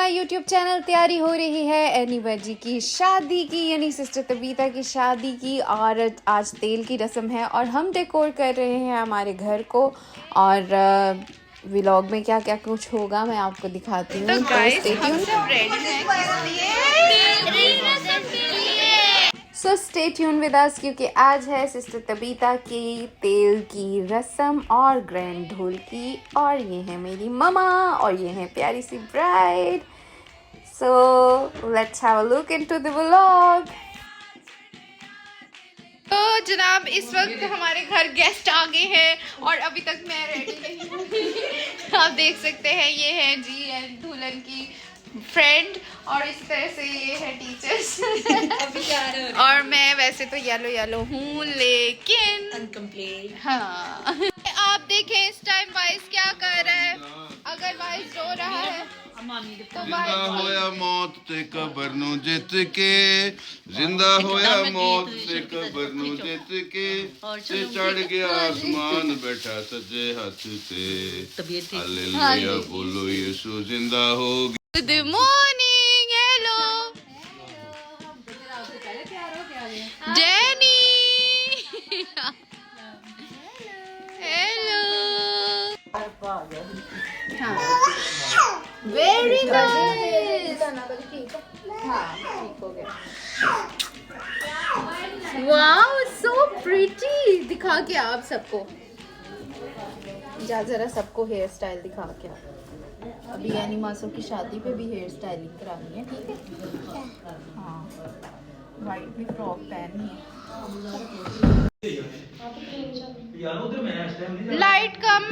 My YouTube channel. तैयारी हो रही है एनिवर्सरी की शादी की, यानी सिस्टर तबीता की शादी की, और आज तेल की रस्म है और हम डेकोर कर रहे हैं हमारे घर को। और व्लॉग में क्या क्या कुछ होगा मैं आपको दिखाती हूँ। तो स्टे ट्यून विद अस, क्योंकि आज है सिस्टर तबीता की तेल की रस्म और ग्रैंड ढोल की। और ये है मेरी ममा और ये है प्यारी सी bride. So let's have a look into the vlog. तो जनाब इस वक्त हमारे घर गेस्ट आ गए हैं और अभी तक मैं रेडी नहीं हुई। आप देख सकते हैं ये है जी एंड दुल्हन की फ्रेंड, और इस तरह से ये है टीचर्स। अभी जा रहे हैं। और मैं वैसे तो येलो हूँ, लेकिन अनकम्प्लीट। हाँ आप देखें इस टाइम वाइस क्या कर रहा है। अगर वाइस रो रहा है तो जिंदा होया मौत ते कबर नू जित के, जिंदा होया मौत ते कबर नू जित के, ते चढ़ गया आसमान बैठा सजे हाथ ते। हालेलुया बोलो यीशु जिंदा हो गया। Good morning, hello jenny, hello. Very nice. Wow so pretty. दिखा के आप सबको जा, जरा सबको हेयर स्टाइल दिखा के आप। अभी यानी मासो की शादी पे भी हेयर स्टाइलिंग करानी है, ठीक है? हाँ, वाइट भी फ्रॉक पहननी है। लाइट कम।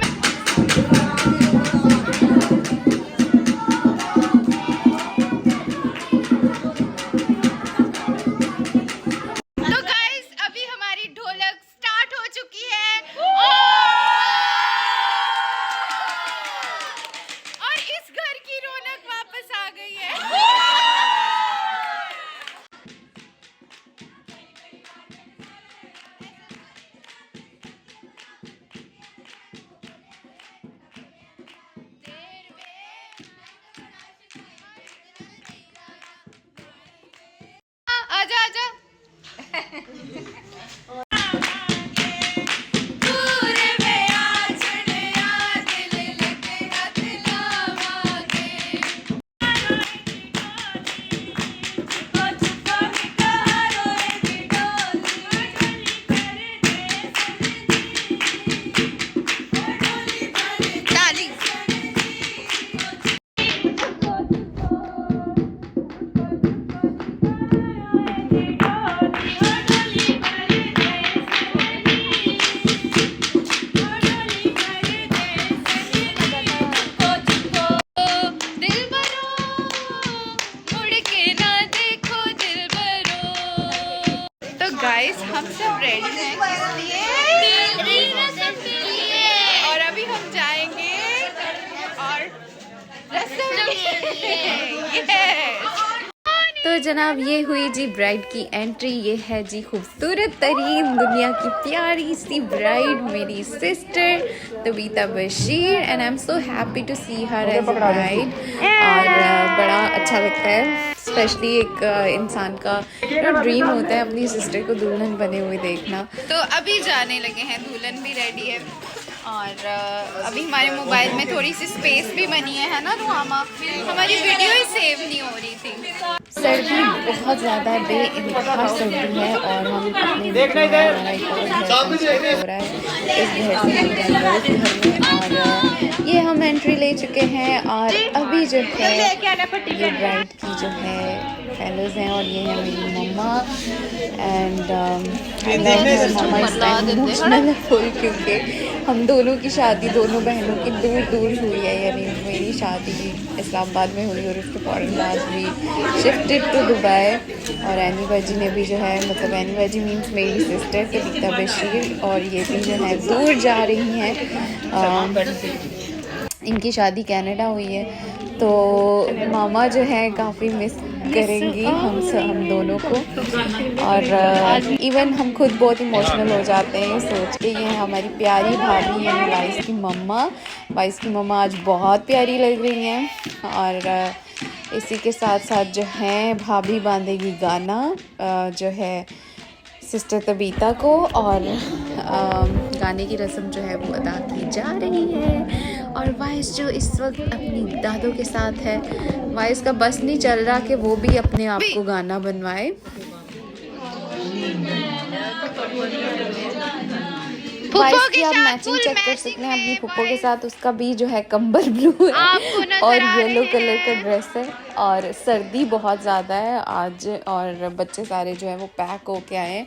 तो गाइस अभी हमारी ढोलक स्टार्ट हो चुकी है और इस घर की रौनक वापस आ गई है। आजा आजा। गाइस हम सब रेडी हैं किस लिए, और अभी हम जाएंगे और तो जनाब ये हुई जी ब्राइड की एंट्री। ये है जी खूबसूरत तरीन दुनिया की प्यारी सी ब्राइड, मेरी sister Tabitha Bashir, and I am so happy to see her as a bride. और बड़ा अच्छा लगता है, स्पेशली एक इंसान का ड्रीम होता है अपनी सिस्टर को दुल्हन बने हुए देखना। तो अभी जाने लगे हैं, दुल्हन भी रेडी है और अभी हमारे मोबाइल में थोड़ी सी स्पेस भी बनी है ना, तो हमारी वीडियो ही सेव नहीं हो रही थी। सर्दी बहुत ज़्यादा बेइंतहा सर्दी है और हम अपने हो रहा है इस घर में, और ये हम एंट्री ले चुके हैं। और अभी जो है ये ब्राइड की जो है फेलोज हैं, और ये है मेरी मम्मा एंड इमोशनल फुल, क्योंकि हम दोनों की शादी दोनों बहनों की दूर हुई है। यानी मेरी शादी इस्लामाबाद में हुई और उसके फ़ौरन बाद भी शिफ्टेड टू दुबई, और एनिवर्सरी ने भी जो है, मतलब एनिवर्सरी मीन्स मेरी सिस्टर तबीता बशीर, और ये भी जो है दूर जा रही हैं। इनकी शादी कनाडा हुई है, तो मामा जो है काफ़ी मिस करेंगी हम दोनों को। और इवन हम खुद बहुत इमोशनल हो जाते हैं सोच के। ये हमारी प्यारी भाभी है वाइस की मम्मा। वाइस की मम्मा आज बहुत प्यारी लग रही हैं, और इसी के साथ साथ जो है भाभी बांधेगी गाना जो है सिस्टर तबीता को, और गाने की रस्म जो है वो अदा की जा रही है। और वाइस जो इस वक्त अपनी दादों के साथ है, वाइस का बस नहीं चल रहा कि वो भी अपने आप को गाना बनवाए। वाइस की आप मैचिंग चेक कर सकते हैं अपनी फुप्पो के साथ। उसका भी जो है कंबल ब्लू है और येलो कलर का ड्रेस है, और सर्दी बहुत ज़्यादा है आज, और बच्चे सारे जो है वो पैक होके आए हैं।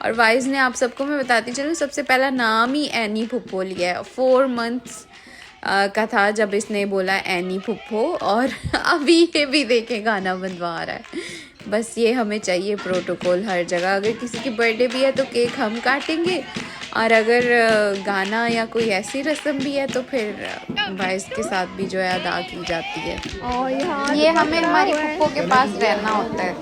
और वाइस ने आप सबको मैं बताती चलूँ, सबसे पहला नाम ही एनी फुप्पो लिया है। 4 मंथ्स का था जब इसने बोला एनी फुप्पो, और अभी ये भी देखे गाना बनवा रहा है। बस ये हमें चाहिए प्रोटोकॉल हर जगह। अगर किसी की बर्थडे भी है तो केक हम काटेंगे, और अगर गाना या कोई ऐसी रस्म भी है तो फिर वाइस के साथ भी जो है अदा की जाती है। ये हमें हमारी फुप्पो के पास रहना होता है,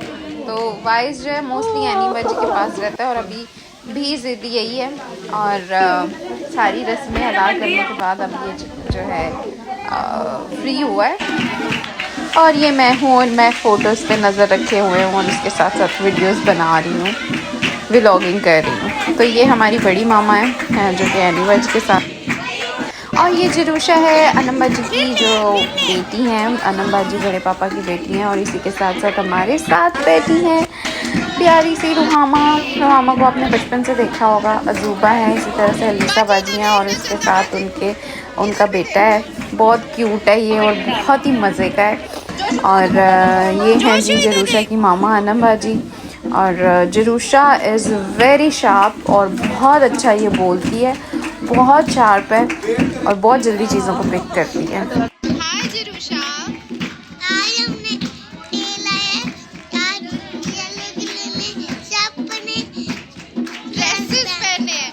तो वाइस जो है मोस्टली एनी बाजी के पास रहता है, और अभी भी ज़िद यही है। और सारी रस्में अदा करने के बाद अब ये जो है फ्री हुआ है। और ये मैं हूँ, और मैं फ़ोटोज़ पे नज़र रखे हुए हूँ, और उसके साथ साथ वीडियोस बना रही हूँ, व्लॉगिंग कर रही हूँ। तो ये हमारी बड़ी मामा है जो कि एनी बाजी के साथ, और ये जरूशा है अनम बाजी की जो बेटी हैं। अनम बाजी बड़े पापा की बेटी हैं, और इसी के साथ साथ हमारे साथ बैठी हैं प्यारी सी रुहामा को आपने बचपन से देखा होगा। अजूबा है, इसी तरह से अलीसा बाजी हैं, और इसके साथ उनका बेटा है। बहुत क्यूट है ये, और बहुत ही मज़े का है। और ये हैं जी जरूशा की मामा अनम बाजी, और जरूशा इज़ वेरी शार्प, और बहुत अच्छा ये बोलती है, बहुत शार्प है, और बहुत जल्दी चीज़ों को पिक करती है। हाय जरूशा, आज हमने खेला है, आज सबने ड्रेसेस पहने हैं।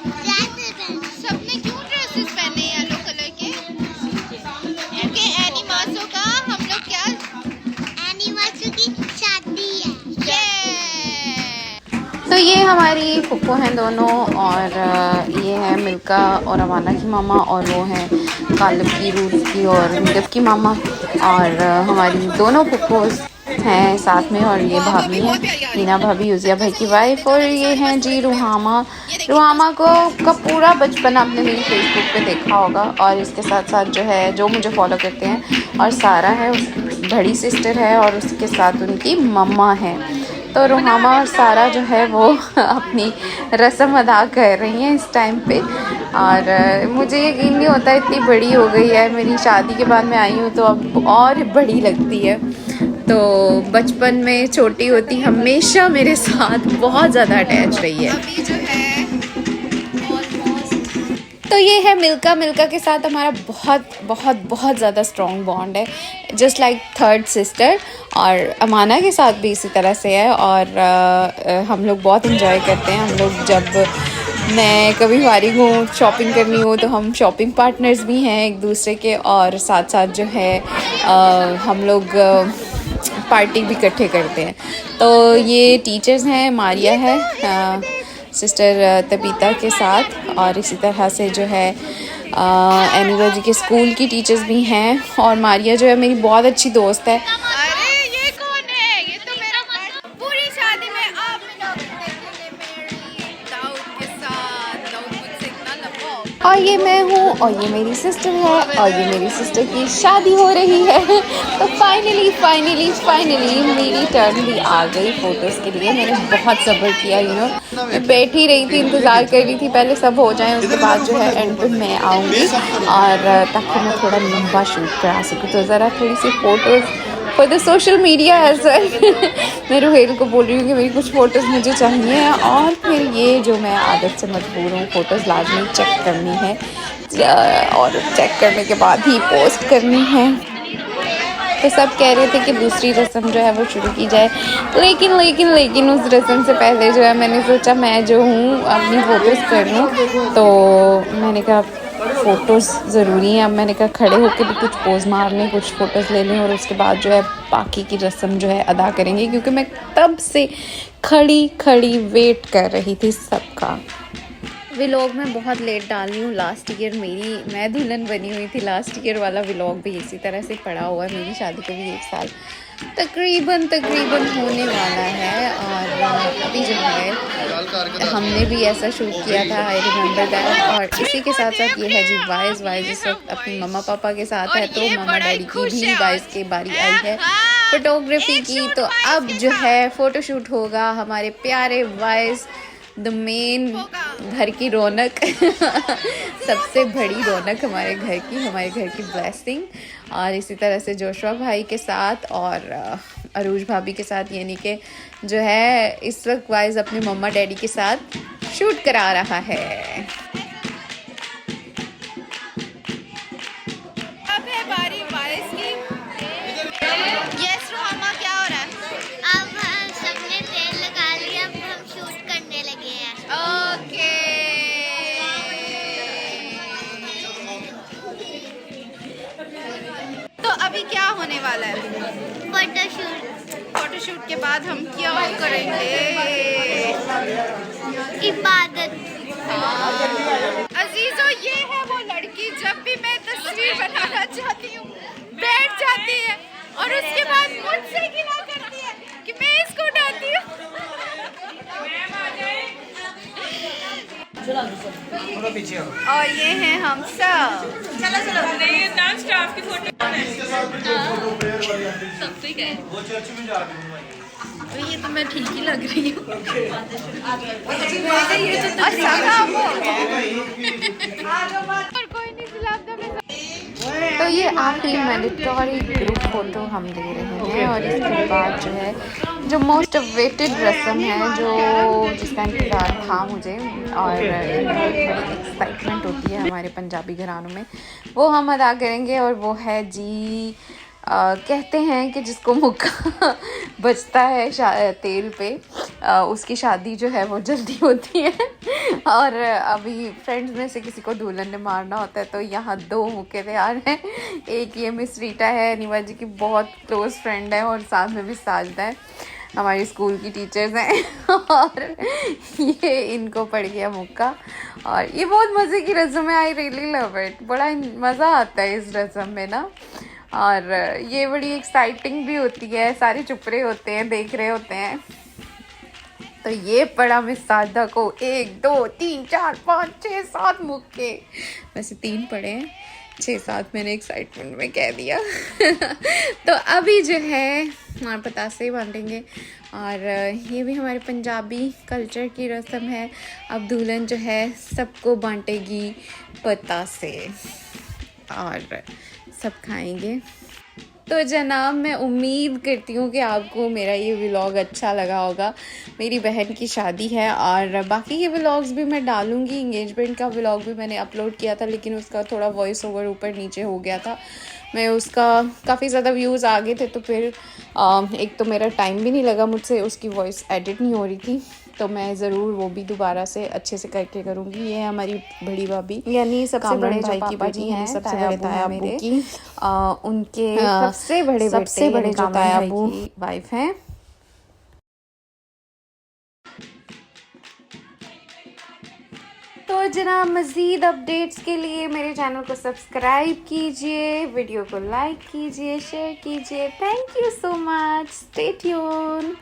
सबने क्यों ड्रेसेस पहने हैं येलो कलर के? क्योंकि एनी मासो का हम लोग क्या एनिवर्सरी की शादी है। तो ये हमारी फुप्पो हैं दोनों, और ये है मिल्का और अवाना की मामा, और वो हैं कालिब की, रूफ की और मीरब की मामा। और हमारी दोनों फुप्पोज हैं साथ में, और ये भाभी हैं मीना भाभी, यूजिया भाई की वाइफ। और ये हैं जी रुहामा का पूरा बचपन आपने मेरी फेसबुक पे देखा होगा, और इसके साथ साथ जो है जो मुझे फॉलो करते हैं। और सारा है बड़ी सिस्टर है, और उसके साथ उनकी मम्मा है। तो रुहामा और सारा जो है वो अपनी रस्म अदा कर रही हैं इस टाइम पे। और मुझे यकीन नहीं होता इतनी बड़ी हो गई है, मेरी शादी के बाद मैं आई हूँ तो अब और बड़ी लगती है। तो बचपन में छोटी होती हमेशा मेरे साथ बहुत ज़्यादा अटैच रही है। अभी जो है तो ये है मिल्का के साथ हमारा बहुत बहुत बहुत ज़्यादा स्ट्रॉन्ग बॉन्ड है, जस्ट लाइक थर्ड सिस्टर। और अमाना के साथ भी इसी तरह से है, और हम लोग बहुत इन्जॉय करते हैं। हम लोग जब मैं कभी फारिग हूँ, शॉपिंग करनी हो, तो हम शॉपिंग पार्टनर्स भी हैं एक दूसरे के, और साथ साथ जो है हम लोग पार्टी भी इकट्ठे करते हैं। तो ये टीचर्स हैं, मारिया है सिस्टर तबीता के साथ, और इसी तरह से जो है एनिवर्सरी के स्कूल की टीचर्स भी हैं। और मारिया जो है मेरी बहुत अच्छी दोस्त है। अरे ये कौन है? ये तो मेरा पूरी शादी में आप दाऊद के साथ, दाऊद मुझसे इतना लंबा। और ये मैं हूँ, और ये मेरी सिस्टर है, और ये मेरी सिस्टर की शादी हो रही है। तो फाइनली मेरी टर्न भी आ गई फ़ोटोज़ के लिए। मैंने बहुत सब्र किया, मैं बैठी रही थी, इंतज़ार कर रही थी पहले सब हो जाए, उसके बाद जो है एंड पे मैं आऊँगी, और ताकि मैं थोड़ा लंबा शूट करा सकूँ। तो ज़रा थोड़ी सी photos for the social media as well. मैं रुहेल को बोल रही हूँ कि मेरी कुछ फ़ोटोज़ मुझे चाहिए, और फिर ये जो मैं आदत से मजबूर हूँ, फ़ोटोज़ लाजमी चेक करनी है, और चेक करने के बाद ही पोस्ट करनी है। तो सब कह रहे थे कि दूसरी रस्म जो है वो शुरू की जाए, लेकिन उस रस्म से पहले जो है मैंने सोचा मैं जो हूँ अपनी फ़ोटोज़ कर लूँ। तो मैंने कहा फ़ोटोज़ ज़रूरी हैं। अब मैंने कहा खड़े होकर भी कुछ पोज़ मार लें, कुछ फ़ोटोज़ ले लें, और उसके बाद जो है बाकी की रस्म जो है अदा करेंगे, क्योंकि मैं तब से खड़ी वेट कर रही थी सबका। व्लॉग में बहुत लेट डाल रही हूँ। लास्ट ईयर मैं दुल्हन बनी हुई थी। लास्ट ईयर वाला व्लॉग भी इसी तरह से पड़ा हुआ है। मेरी शादी को भी 1 साल तकरीबन होने वाला है। और अभी जो है हमने भी ऐसा शूट किया था, आई रिमेम्बर दैट। और इसी के साथ साथ ये है जी वाइज इस वक्त अपने मम्मा पापा के साथ है, तो मम्मा डैडी की भी वाइज की बारी आई है फोटोग्राफी की। तो अब जो है फोटोशूट होगा। हमारे प्यारे वाइज द मेन घर की रौनक सबसे बड़ी रौनक हमारे घर की ब्लेसिंग। और इसी तरह से जोशुआ भाई के साथ और अरूज भाभी के साथ, यानी कि जो है इस वक्त वाइज अपने मम्मा डैडी के साथ शूट करा रहा है। अब है बारी वाइस की। यस रोहामा, क्या हो रहा है? अब हम सबने तेल लगा लिया, अब हम शूट करने लगे हैं। ओके। तो अभी क्या होने वाला है? फोटोशूट के बाद हम क्या करेंगे? इबादत। अजीजों, ये है वो लड़की, जब भी मैं तस्वीर बनाना चाहती हूँ बैठ जाती है और उसके बाद मुझसे गिला करती है कि मैं इसको उठाती हूँ। और ये हैं हम सब। डांस स्टाफ की फोटो ये तो मैं ठीक ही लग रही हूँ। और कोई नहीं खिलाता मैं। तो ये आखिरी मैंडेटरी ग्रुप फोटो हम ले रहे हैं। और इसके बाद जो है जो मोस्ट अवेटेड रस्म है, जो जिसका इंतज़ार था मुझे और बड़ी एक्साइटमेंट होती है हमारे पंजाबी घरानों में, वो हम अदा करेंगे। और वो है जी कहते हैं कि जिसको मुक्का बचता है तेल पे, उसकी शादी जो है वो जल्दी होती है। और अभी फ्रेंड्स में से किसी को दुल्हन ने मारना होता है, तो यहाँ 2 मुक्के तैयार हैं। एक ये मिस रीटा है, निवा जी की बहुत क्लोज फ्रेंड है, और साथ में भी साजदा है, हमारी स्कूल की टीचर्स हैं। और ये इनको पड़ गया मुक्का। और ये बहुत मज़े की रस्म है, आई रियली लव इट। बड़ा मज़ा आता है इस रस्म में ना। और ये बड़ी एक्साइटिंग भी होती है, सारे चुप रहे होते हैं, देख रहे होते हैं। तो ये पड़ा मिस साजदा को 1 2 3 4 5 6 7 मुक्के, वैसे 3 पड़े हैं, 6 7 मैंने एक्साइटमेंट में कह दिया। तो अभी जो है पतासे बांटेंगे। और ये भी हमारे पंजाबी कल्चर की रस्म है। अब दुल्हन जो है सबको बांटेगी पतासे और सब खाएंगे। तो जनाब, मैं उम्मीद करती हूँ कि आपको मेरा ये व्लॉग अच्छा लगा होगा। मेरी बहन की शादी है और बाकी के व्लॉग्स भी मैं डालूँगी। इंगेजमेंट का व्लॉग भी मैंने अपलोड किया था, लेकिन उसका थोड़ा वॉइस ओवर ऊपर नीचे हो गया था। मैं उसका काफ़ी ज़्यादा व्यूज़ आ गए थे, तो फिर एक तो मेरा टाइम भी नहीं लगा, मुझसे उसकी वॉइस एडिट नहीं हो रही थी। तो मैं ज़रूर वो भी दोबारा से अच्छे से करके करूँगी। ये है हमारी बड़ी भाभी, यानी सबसे बड़े भाई की बेटी हैं, सबसे बड़े ताया अब्बू की उनके सबसे बड़े जो ताया अब्बू की वाइफ हैं। तो जनाब, मज़ीद अपडेट्स के लिए मेरे चैनल को सब्सक्राइब कीजिए, वीडियो को लाइक कीजिए, शेयर कीजिए। Thank you so much, stay tune.